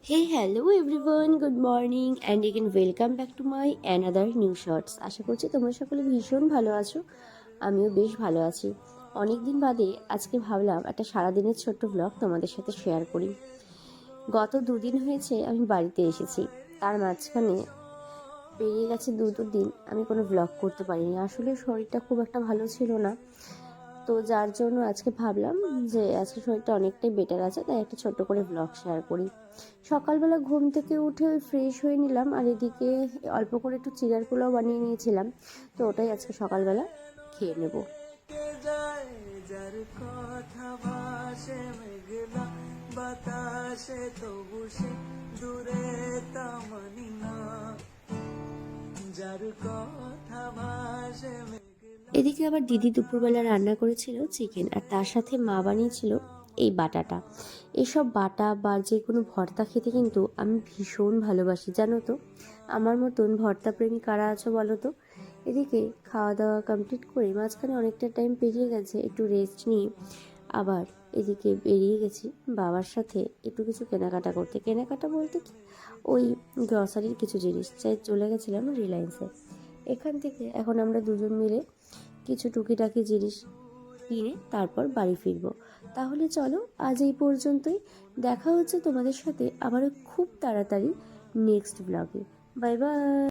Hey, hello everyone, good morning and again welcome back to my another new shorts. আশা করছি তোমরা সকলে ভীষণ ভালো আছো। আমিও বেশ ভালো আছি। অনেক দিন বাদে আজকে ভাবলাম একটা সারাদিনের ছোট্ট ব্লগ তোমাদের সাথে শেয়ার করি। গত দুদিন হয়েছে আমি বাড়িতে এসেছি, তার মাঝখানে পেরিয়ে গেছে দুটো দিন আমি কোনো ব্লগ করতে পারিনি। আসলে শরীরটা খুব একটা ভালো ছিল না, তো যার জন্য আজকে ভাবলাম যে আজকে শরীরটা অনেকটাই বেটার আছে, তাই একটা ছোট্ট করে ব্লগ শেয়ার করি। সকালবেলা ঘুম থেকে উঠে ওই ফ্রেশ হয়ে নিলাম, আর এদিকে অল্প করে একটু চিড়ার পোলাও বানিয়ে নিয়েছিলাম, তো ওটাই আজকে সকালবেলা খেয়ে নেব। যার কথা ভাসে মেঘলা বাতাসে তবু সে দূরে তামানি না, যার কথা ভাসে এদিকে আবার দিদি দুপুরবেলা রান্না করেছিল চিকেন, আর তার সাথে মা বানিয়েছিল এই বাটাটা। এসব বাটা বা যে কোনো ভর্তা খেতে কিন্তু আমি ভীষণ ভালোবাসি, জানো তো। আমার মতন ভর্তা প্রেমী কারা আছো বলো তো। এদিকে খাওয়া দাওয়া কমপ্লিট করে মাঝখানে অনেকটা টাইম পেরিয়ে গেছে, একটু রেস্ট নিয়ে আবার এদিকে বেরিয়ে গেছি বাবার সাথে একটু কিছু কেনাকাটা করতে। কেনাকাটা বলতে কি, ওই গ্রসারির কিছু জিনিস চাই। চলে গেছিলাম রিলায়েন্সে। এখান থেকে এখন আমরা দুজন মিলে কিছু টুকিটাকি জিনিস কিনে তারপর বাড়ি ফিরবো। তাহলে চলো আজ এই পর্যন্তই। দেখা হচ্ছে তোমাদের সাথে আবারও খুব তাড়াতাড়ি নেক্সট ব্লগে। Bye bye.